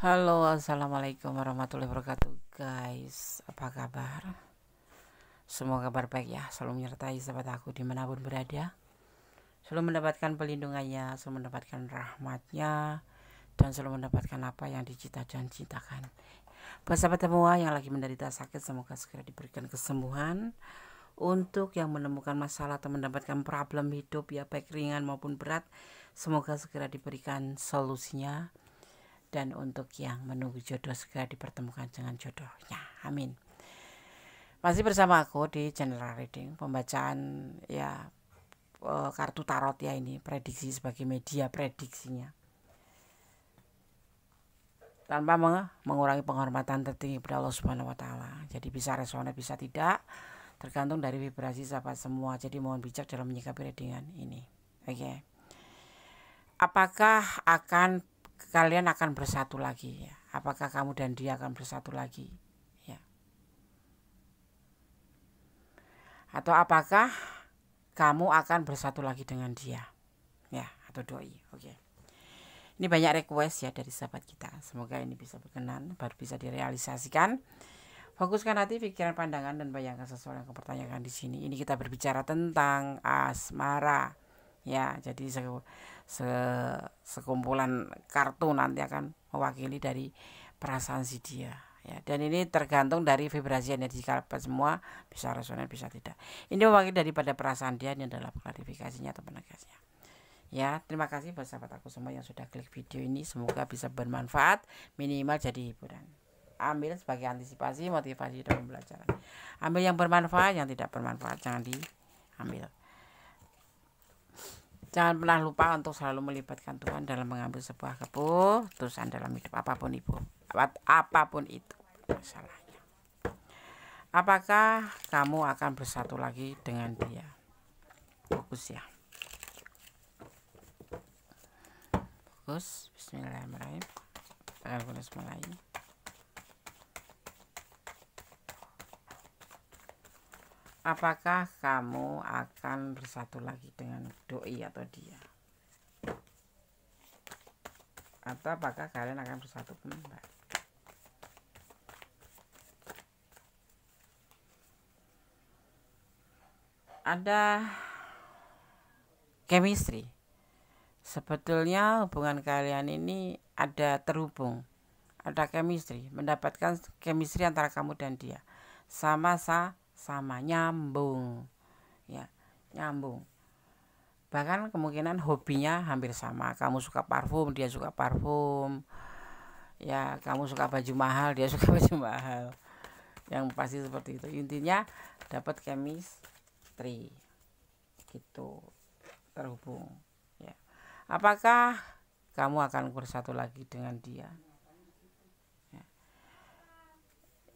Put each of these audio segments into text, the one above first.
Halo, assalamualaikum warahmatullahi wabarakatuh, guys. Apa kabar? Semoga kabar baik ya, selalu menyertai sahabat aku dimanapun berada, selalu mendapatkan pelindungannya, selalu mendapatkan rahmatnya, dan selalu mendapatkan apa yang dicita dan cintakan. Buat sahabat semua yang lagi menderita sakit, semoga segera diberikan kesembuhan. Untuk yang menemukan masalah atau mendapatkan problem hidup ya, baik ringan maupun berat, semoga segera diberikan solusinya. Dan untuk yang menunggu jodoh, segera dipertemukan dengan jodohnya, amin. Masih bersama aku di channel reading, pembacaan ya kartu tarot ya, ini prediksi sebagai media prediksinya, tanpa mengurangi penghormatan tertinggi kepada Allah Subhanahu wa Ta'ala. Jadi bisa resonate, bisa tidak, tergantung dari vibrasi sahabat semua. Jadi mohon bijak dalam menyikapi readingan ini. Oke. Apakah kalian akan bersatu lagi ya? Apakah kamu dan dia akan bersatu lagi ya? Atau apakah kamu akan bersatu lagi dengan dia ya, atau doi? Oke. Ini banyak request ya dari sahabat kita, semoga ini bisa berkenan, baru bisa direalisasikan. Fokuskan hati, pikiran, pandangan, dan bayangkan sesuatu yang kau pertanyakan di sini. Ini kita berbicara tentang asmara ya. Jadi sekumpulan kartu nanti akan mewakili dari perasaan si dia ya, dan ini tergantung dari vibrasi energi kalian semua, bisa resonan bisa tidak. Ini mewakili daripada perasaan dia, ini adalah klarifikasinya atau penegasnya ya. Terima kasih buat sahabat aku semua yang sudah klik video ini, semoga bisa bermanfaat, minimal jadi hiburan. Ambil sebagai antisipasi, motivasi dalam pembelajaran. Ambil yang bermanfaat, yang tidak bermanfaat jangan diambil. Jangan pernah lupa untuk selalu melibatkan Tuhan dalam mengambil sebuah keputusan dalam hidup, apapun itu masalahnya. Apakah kamu akan bersatu lagi dengan dia? Fokus ya. Fokus. Bismillahirrahmanirrahim. Apakah kamu akan bersatu lagi dengan doi atau dia? Atau apakah kalian akan bersatu kembali? Ada chemistry. Sebetulnya hubungan kalian ini ada terhubung, ada chemistry, mendapatkan chemistry antara kamu dan dia. Sama nyambung ya, nyambung. Bahkan kemungkinan hobinya hampir sama, kamu suka parfum, dia suka parfum ya, kamu suka baju mahal, dia suka baju mahal, yang pasti seperti itu. Intinya dapat chemistry gitu, terhubung ya. Apakah kamu akan bersatu lagi dengan dia ya?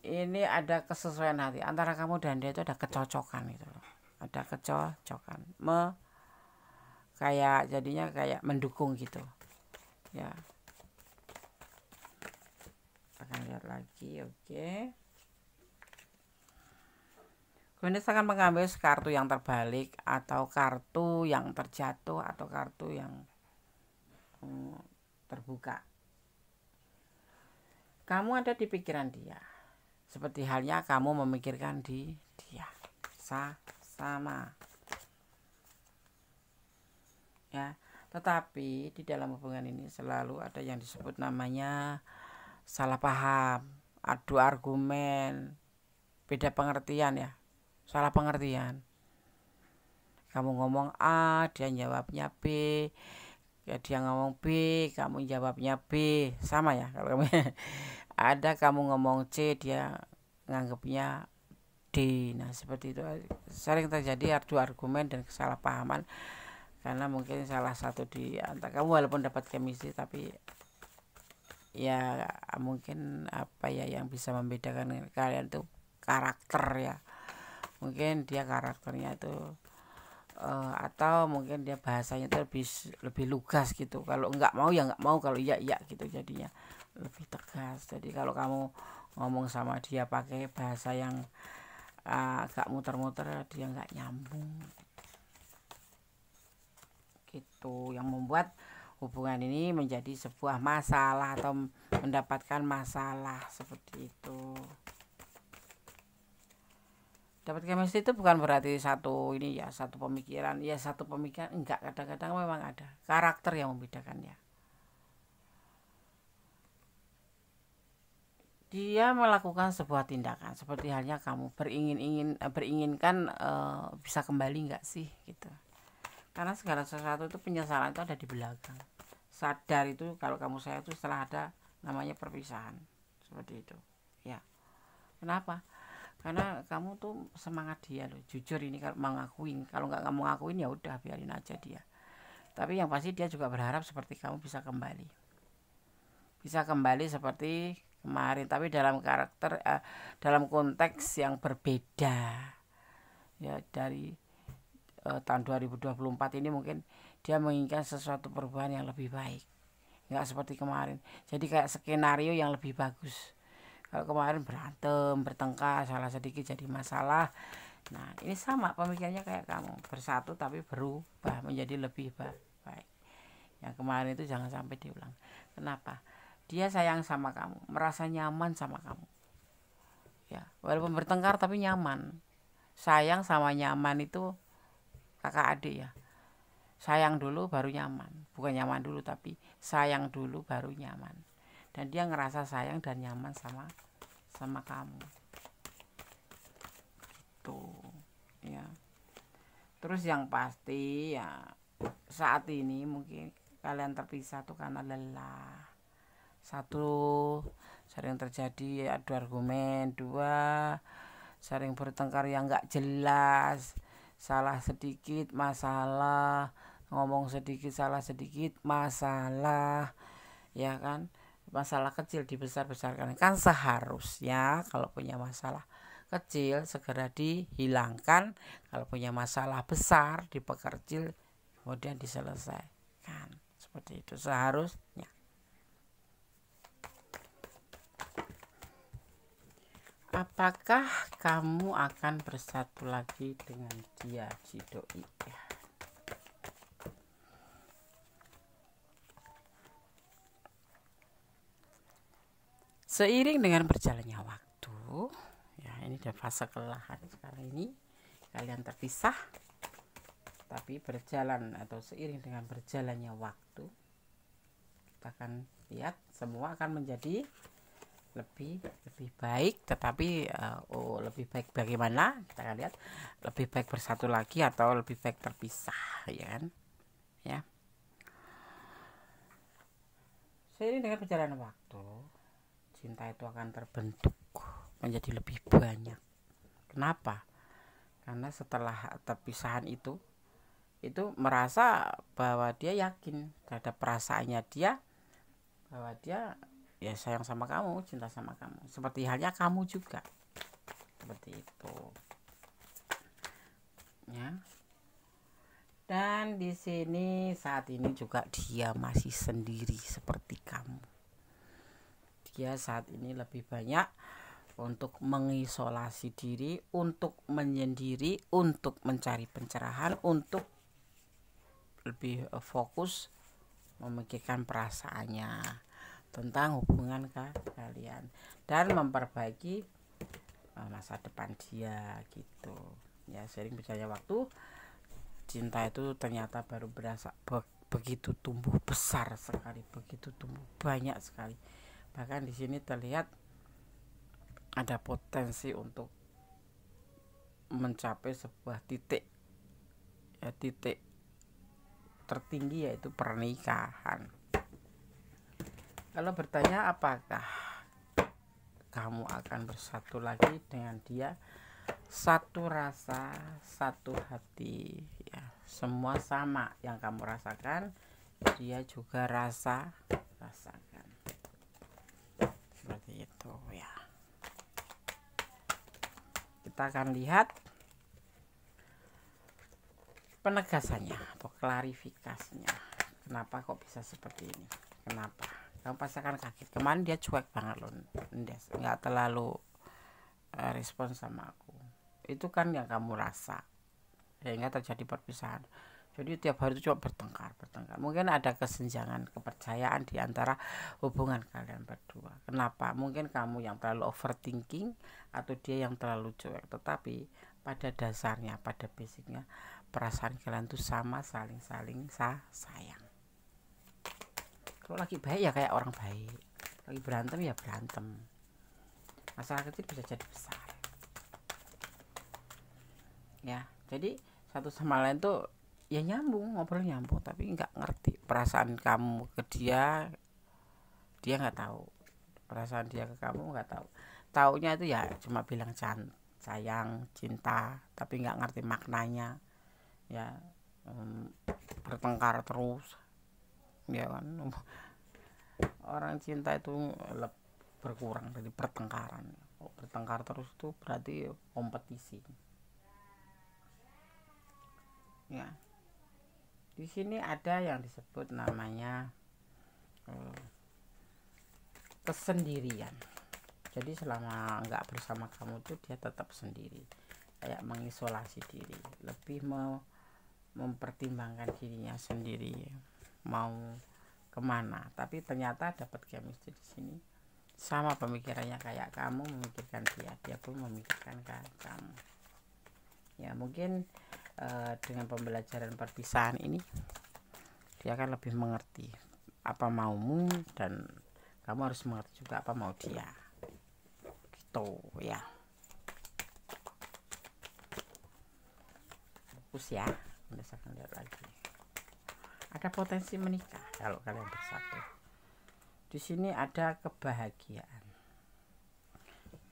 Ini ada kesesuaian hati antara kamu dan dia, itu ada kecocokan itu loh. Ada kecocokan, kayak jadinya kayak mendukung gitu ya. Akan lihat lagi. Oke. Kemudian saya akan mengambil kartu yang terbalik, atau kartu yang terjatuh, atau kartu yang terbuka. Kamu ada di pikiran dia, seperti halnya kamu memikirkan di dia. Sama ya. Tetapi di dalam hubungan ini selalu ada yang disebut namanya salah paham, adu argumen, beda pengertian ya, salah pengertian. Kamu ngomong A, dia jawabnya B ya, dia ngomong B, kamu jawabnya B, sama ya. Kalau kamu ada kamu ngomong C, dia nganggapnya D. Nah seperti itu sering terjadi adu argumen dan kesalahpahaman, karena mungkin salah satu di antara kamu walaupun dapat chemistry, tapi ya mungkin apa ya yang bisa membedakan kalian tuh karakter ya. Mungkin dia karakternya itu atau mungkin dia bahasanya itu lebih lugas gitu. Kalau enggak mau ya enggak mau, kalau iya iya gitu, jadinya lebih tegas. Jadi kalau kamu ngomong sama dia pakai bahasa yang agak muter-muter, dia enggak nyambung gitu, yang membuat hubungan ini menjadi sebuah masalah atau mendapatkan masalah seperti itu. Dapat chemistry itu bukan berarti satu ini ya, satu pemikiran ya, satu pemikiran enggak, kadang-kadang memang ada karakter yang membedakan ya. Dia melakukan sebuah tindakan seperti halnya kamu beringinkan bisa kembali enggak sih gitu. Karena segala sesuatu itu penyesalan itu ada di belakang. Sadar itu kalau kamu sayang itu setelah ada namanya perpisahan seperti itu ya. Kenapa? Karena kamu tuh semangat dia loh, jujur ini kalau mau ngakuin. Kalau nggak kamu ngakuin ya udah biarin aja dia. Tapi yang pasti dia juga berharap seperti kamu bisa kembali seperti kemarin, tapi dalam karakter dalam konteks yang berbeda ya. Dari tahun 2024 ini mungkin dia menginginkan sesuatu perubahan yang lebih baik, nggak seperti kemarin. Jadi kayak skenario yang lebih bagus. Kalau kemarin berantem, bertengkar, salah sedikit jadi masalah. Nah ini sama pemikirannya kayak kamu, bersatu tapi berubah menjadi lebih baik. Yang kemarin itu jangan sampai diulang. Kenapa? Dia sayang sama kamu, merasa nyaman sama kamu ya, walaupun bertengkar tapi nyaman. Sayang sama nyaman itu kakak adik ya. Sayang dulu baru nyaman, bukan nyaman dulu tapi sayang dulu baru nyaman. Dan dia ngerasa sayang dan nyaman sama kamu gitu ya. Terus yang pasti ya, saat ini mungkin kalian terpisah tuh karena lelah. Satu, sering terjadi adu argumen. Dua, sering bertengkar yang nggak jelas, salah sedikit masalah, ngomong sedikit salah sedikit masalah ya kan. Masalah kecil dibesar-besarkan. Kan seharusnya kalau punya masalah kecil segera dihilangkan, kalau punya masalah besar diperkecil kemudian diselesaikan. Seperti itu seharusnya. Apakah kamu akan bersatu lagi dengan dia, Cidoi? Seiring dengan berjalannya waktu, ya ini udah fase kelelahan sekarang ini, kalian terpisah, tapi berjalan atau seiring dengan berjalannya waktu, kita akan lihat semua akan menjadi lebih baik. Tetapi lebih baik bagaimana, kita akan lihat. Lebih baik bersatu lagi atau lebih baik terpisah, ya kan ya. Seiring dengan perjalanan waktu, cinta itu akan terbentuk menjadi lebih banyak. Kenapa? Karena setelah perpisahan itu merasa bahwa dia yakin terhadap perasaannya dia, bahwa dia ya sayang sama kamu, cinta sama kamu, seperti halnya kamu juga seperti itu ya. Dan di sini saat ini juga dia masih sendiri seperti kamu. Dia saat ini lebih banyak untuk mengisolasi diri, untuk menyendiri, untuk mencari pencerahan, untuk lebih fokus memikirkan perasaannya tentang hubungan kalian dan memperbaiki masa depan dia gitu ya. Sering berjalannya waktu, cinta itu ternyata baru berasa begitu tumbuh besar sekali, begitu tumbuh banyak sekali. Bahkan di sini terlihat ada potensi untuk mencapai sebuah titik ya, titik tertinggi yaitu pernikahan. Kalau bertanya apakah kamu akan bersatu lagi dengan dia, satu rasa, satu hati ya, semua sama yang kamu rasakan dia juga rasakan seperti itu ya. Kita akan lihat penegasannya atau klarifikasinya. Kenapa kok bisa seperti ini? Kenapa? Kamu pasti akan kaget. Kemarin dia cuek banget loh, nggak terlalu respon sama aku. Itu kan yang kamu rasa sehingga terjadi perpisahan. Jadi tiap hari itu cuma bertengkar. Mungkin ada kesenjangan kepercayaan di antara hubungan kalian berdua. Kenapa? Mungkin kamu yang terlalu overthinking atau dia yang terlalu cuek. Tetapi pada dasarnya, pada basicnya, perasaan kalian tuh sama, saling sayang. Kalau lagi baik ya kayak orang baik, lagi berantem ya berantem. Masalah kecil bisa jadi besar. Ya, jadi satu sama lain tuh ya nyambung, ngobrol nyambung, tapi nggak ngerti perasaan kamu ke dia nggak tahu, perasaan dia ke kamu nggak tahu. Taunya itu ya cuma bilang sayang, cinta, tapi nggak ngerti maknanya. Ya, bertengkar terus, ya kan. Orang cinta itu berkurang dari pertengkaran. Bertengkar terus itu berarti kompetisi. Ya, di sini ada yang disebut namanya kesendirian. Jadi selama nggak bersama kamu tuh dia tetap sendiri, kayak mengisolasi diri, lebih mempertimbangkan dirinya sendiri mau kemana. Tapi ternyata dapat chemistry di sini, sama pemikirannya kayak kamu memikirkan dia pun memikirkan kamu. Ya mungkin dengan pembelajaran perpisahan ini dia akan lebih mengerti apa maumu, dan kamu harus mengerti juga apa mau dia, gitu ya. Fokus ya, berdasarkan lihat lagi. Ada potensi menikah kalau kalian bersatu. Di sini ada kebahagiaan.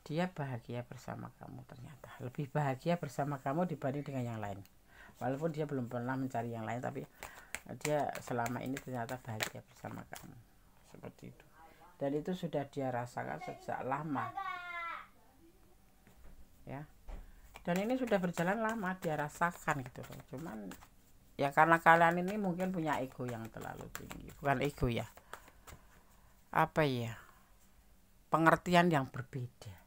Dia bahagia bersama kamu, ternyata lebih bahagia bersama kamu dibanding dengan yang lain. Walaupun dia belum pernah mencari yang lain, tapi dia selama ini ternyata bahagia bersama kamu, seperti itu. Dan itu sudah dia rasakan sejak lama, ya. Dan ini sudah berjalan lama dia rasakan gitu loh. Cuman ya karena kalian ini mungkin punya ego yang terlalu tinggi, bukan ego ya, apa ya, pengertian yang berbeda.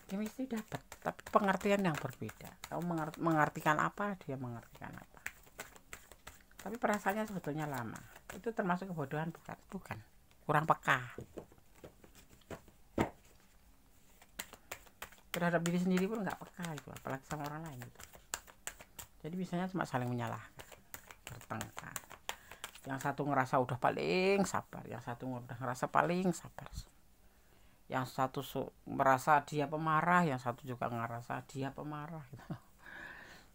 Chemistry dapat, tapi pengertian yang berbeda. Kamu mengartikan apa, dia mengartikan apa. Tapi perasaannya sebetulnya lama. Itu termasuk kebodohan bukan? Kurang peka terhadap diri sendiri pun nggak peka itu, apalagi sama orang lain gitu. Jadi biasanya cuma saling menyalahkan, bertengkar. Yang satu ngerasa udah paling sabar, yang satu udah ngerasa paling sabar. Yang satu merasa dia pemarah, yang satu juga ngerasa dia pemarah gitu.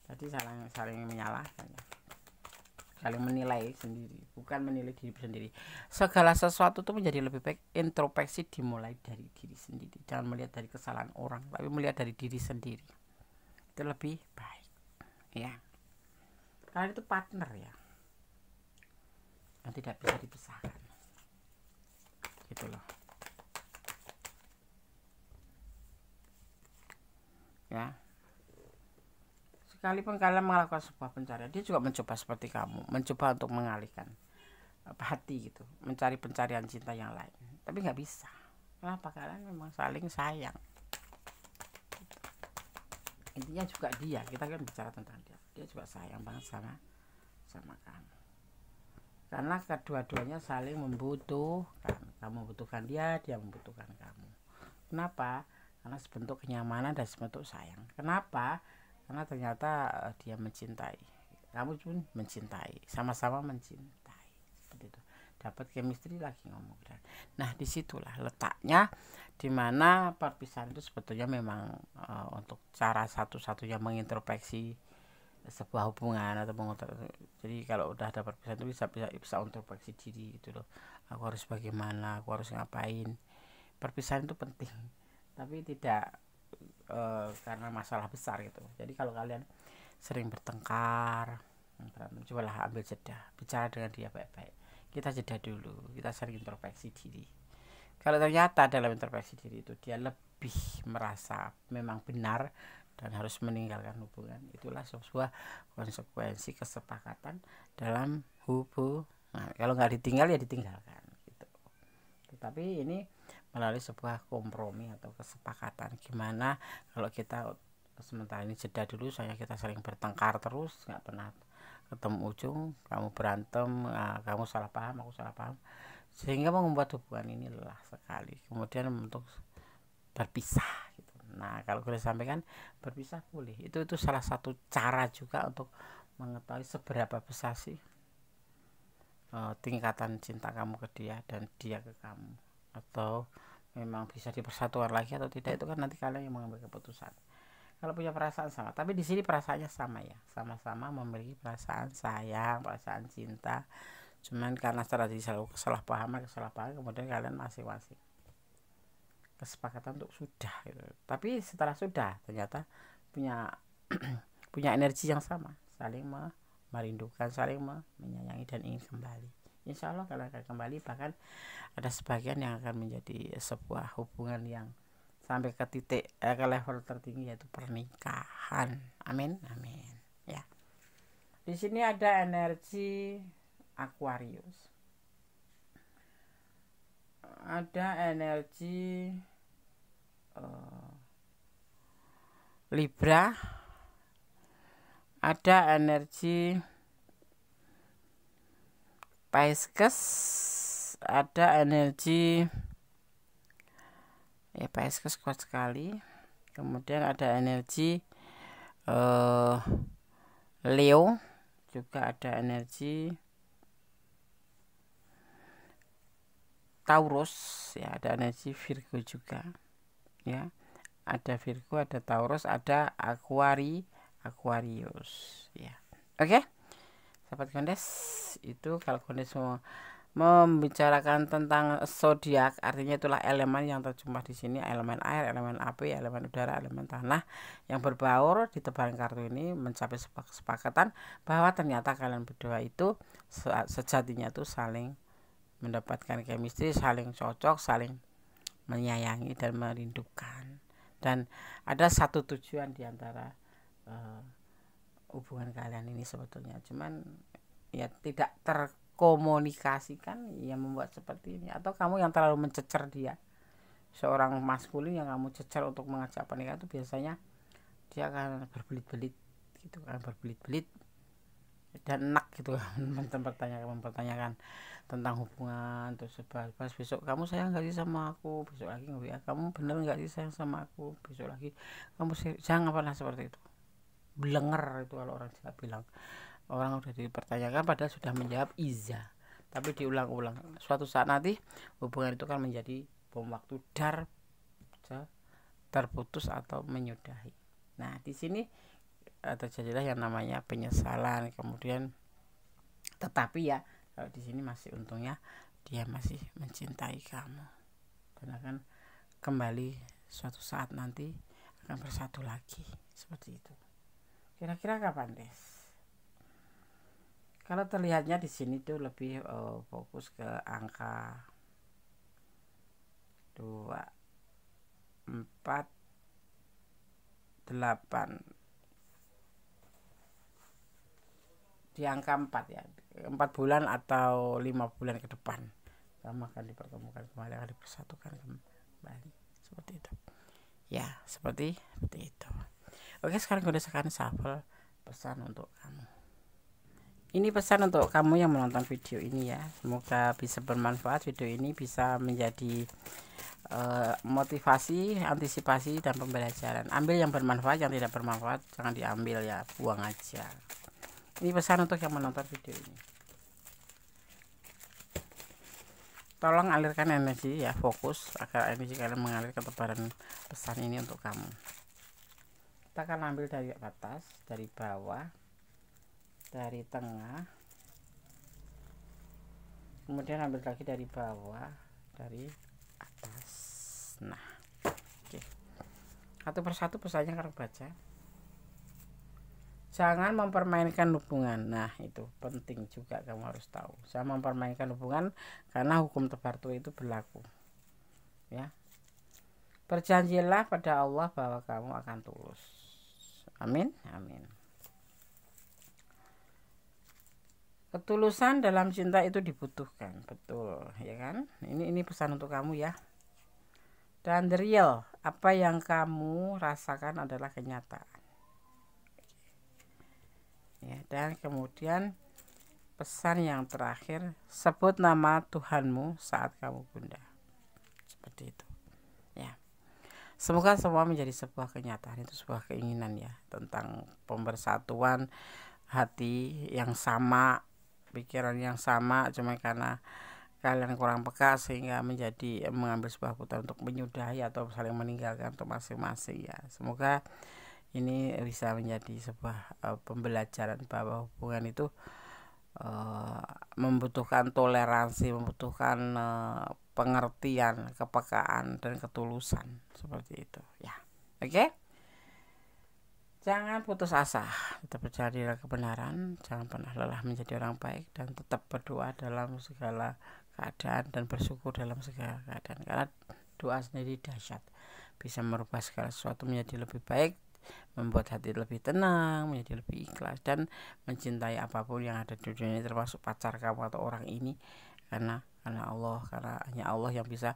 Jadi saling menyalahkan, saling menilai sendiri, bukan menilai diri sendiri. Segala sesuatu tuh menjadi lebih baik introspeksi dimulai dari diri sendiri. Jangan melihat dari kesalahan orang, tapi melihat dari diri sendiri. Itu lebih baik, ya. Kalian itu partner ya, yang tidak bisa dipisahkan, gitu loh. Ya, sekalipun kalian melakukan sebuah pencarian, dia juga mencoba seperti kamu, mencoba untuk mengalihkan hati gitu, mencari pencarian cinta yang lain, tapi nggak bisa. Kenapa? Kalian memang saling sayang. Intinya juga kita kan bicara tentang dia juga sayang banget sama kamu, karena kedua-duanya saling membutuhkan. Kamu membutuhkan dia membutuhkan kamu. Kenapa? Karena sebentuk kenyamanan dan sebentuk sayang. Kenapa? Karena ternyata dia mencintai, kamu pun mencintai, sama-sama mencintai, seperti itu. Dapat chemistry lagi ngomong. Nah disitulah letaknya, dimana perpisahan itu sebetulnya memang untuk cara satu-satunya mengintrospeksi sebuah hubungan atau jadi kalau udah ada perpisahan itu bisa introspeksi diri gitu loh. Aku harus bagaimana, aku harus ngapain. Perpisahan itu penting, tapi tidak karena masalah besar gitu. Jadi kalau kalian sering bertengkar, cobalah ambil jeda, bicara dengan dia baik-baik. Kita jeda dulu, kita sering introspeksi diri. Kalau ternyata dalam introspeksi diri itu dia lebih merasa memang benar dan harus meninggalkan hubungan, itulah sebuah konsekuensi kesepakatan dalam hubungan. Kalau nggak ditinggal ya ditinggalkan gitu. Tetapi ini melalui sebuah kompromi atau kesepakatan. Gimana kalau kita sementara ini jeda dulu, soalnya kita sering bertengkar terus, nggak pernah ketemu ujung, kamu berantem, kamu salah paham, aku salah paham, sehingga membuat hubungan ini lelah sekali, kemudian untuk berpisah gitu. Nah, kalau boleh sampaikan, berpisah boleh, itu salah satu cara juga untuk mengetahui seberapa besar sih tingkatan cinta kamu ke dia dan dia ke kamu, atau memang bisa dipersatukan lagi atau tidak, itu kan nanti kalian yang mengambil keputusan. Kalau punya perasaan sama, tapi di sini perasaannya sama ya, sama-sama memiliki perasaan sayang, perasaan cinta, cuman karena tradisi selalu kesalahpahaman kemudian kalian masing-masing kesepakatan untuk sudah gitu. Tapi setelah sudah ternyata punya punya energi yang sama, saling merindukan, saling menyayangi dan ingin kembali. Insya Allah kalian akan kembali, bahkan ada sebagian yang akan menjadi sebuah hubungan yang sampai ke titik ke level tertinggi, yaitu pernikahan. Amin, amin. Ya. Di sini ada energi Aquarius, ada energi Libra, ada energi Pisces, ada energi ya Pisces kuat sekali, kemudian ada energi Leo, juga ada energi Taurus, ya ada energi Virgo juga, ya ada Virgo, ada Taurus, ada Aquarius, ya. Oke, sahabat Gondes, itu kalau Gondes mau membicarakan tentang zodiak, artinya itulah elemen yang terjemah di sini, elemen air, elemen api, elemen udara, elemen tanah yang berbaur di tebaran kartu ini, mencapai kesepakatan bahwa ternyata kalian berdua itu sejatinya itu saling mendapatkan chemistry, saling cocok, saling menyayangi dan merindukan, dan ada satu tujuan di antara hubungan kalian ini sebetulnya, cuman ya tidak terkomunikasikan yang membuat seperti ini, atau kamu yang terlalu mencecer dia. Seorang maskulin yang kamu cecer untuk mengajak pernikahan itu biasanya dia akan berbelit-belit gitu kan, berbelit-belit dan enak gitu kan, mempertanyakan tentang hubungan, terus bahas besok kamu sayang gak sih sama aku, besok lagi nggak, kamu bener gak sih sayang sama aku, besok lagi kamu jangan pernah seperti itu. Blenger itu kalau orang Jawa bilang, orang udah dipertanyakan padahal sudah menjawab iza, tapi diulang-ulang, suatu saat nanti hubungan itu kan menjadi bom waktu, terputus atau menyudahi. Nah, di sini terjadilah yang namanya penyesalan, kemudian tetapi ya kalau di sini masih untungnya dia masih mencintai kamu dan akan kembali suatu saat nanti akan bersatu lagi, seperti itu. Kira-kira kapan, Des? Kalau terlihatnya di sini tuh lebih fokus ke angka 2, 4, 8, di angka 4 ya, 4 bulan atau 5 bulan ke depan kamu akan dipertemukan kembali, akan dipersatukan kembali, seperti itu ya, seperti itu. Oke, sekarang udah shuffle pesan untuk kamu. Ini pesan untuk kamu yang menonton video ini ya, semoga bisa bermanfaat. Video ini bisa menjadi motivasi, antisipasi, dan pembelajaran. Ambil yang bermanfaat, yang tidak bermanfaat jangan diambil ya, buang aja. Ini pesan untuk yang menonton video ini. Tolong alirkan energi ya, fokus agar energi kalian mengalir ke tebaran pesan ini untuk kamu. Kita akan ambil dari atas, dari bawah, dari tengah, kemudian ambil lagi dari bawah, dari atas. Nah, oke. Satu persatu pesannya akan baca. Jangan mempermainkan hubungan. Nah, itu penting juga kamu harus tahu. Jangan mempermainkan hubungan karena hukum tebar tuai itu berlaku. Ya. Berjanjilah pada Allah bahwa kamu akan tulus. Amin, amin. Ketulusan dalam cinta itu dibutuhkan, betul, ya kan? Ini pesan untuk kamu ya. Dan the real, apa yang kamu rasakan adalah kenyataan. Ya, Dan kemudian pesan yang terakhir, sebut nama Tuhanmu saat kamu gundah. Seperti itu ya. Semoga semua menjadi sebuah kenyataan, itu sebuah keinginan ya, tentang pembersatuan hati yang sama, pikiran yang sama, cuma karena kalian kurang peka sehingga mengambil sebuah keputusan untuk menyudahi atau saling meninggalkan untuk masing-masing ya. Semoga ini bisa menjadi sebuah pembelajaran bahwa hubungan itu membutuhkan toleransi, membutuhkan pengertian, kepekaan dan ketulusan, seperti itu ya. Oke? Jangan putus asa, tetap bercari kebenaran, jangan pernah lelah menjadi orang baik, dan tetap berdoa dalam segala keadaan dan bersyukur dalam segala keadaan, karena doa sendiri dahsyat, bisa merubah segala sesuatu menjadi lebih baik, membuat hati lebih tenang, menjadi lebih ikhlas, dan mencintai apapun yang ada di dunia ini, termasuk pacar kamu atau orang ini, karena Allah, karena hanya Allah yang bisa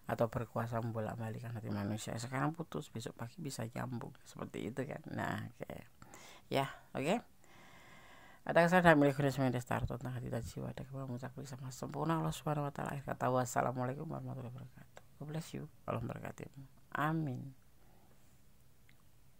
atau berkuasa membolak-balikkan hati manusia. Sekarang putus, besok pagi bisa nyambung, seperti itu kan. Nah, oke. Ya, oke. Ada kesadaran milik Kristus Destarto tentang hati dan jiwa, ada kemampuan mencapai sama sempurna Allah Subhanahu wa taala. Kata wassalamualaikum warahmatullahi wabarakatuh. God bless you. Allah memberkatimu. Amin.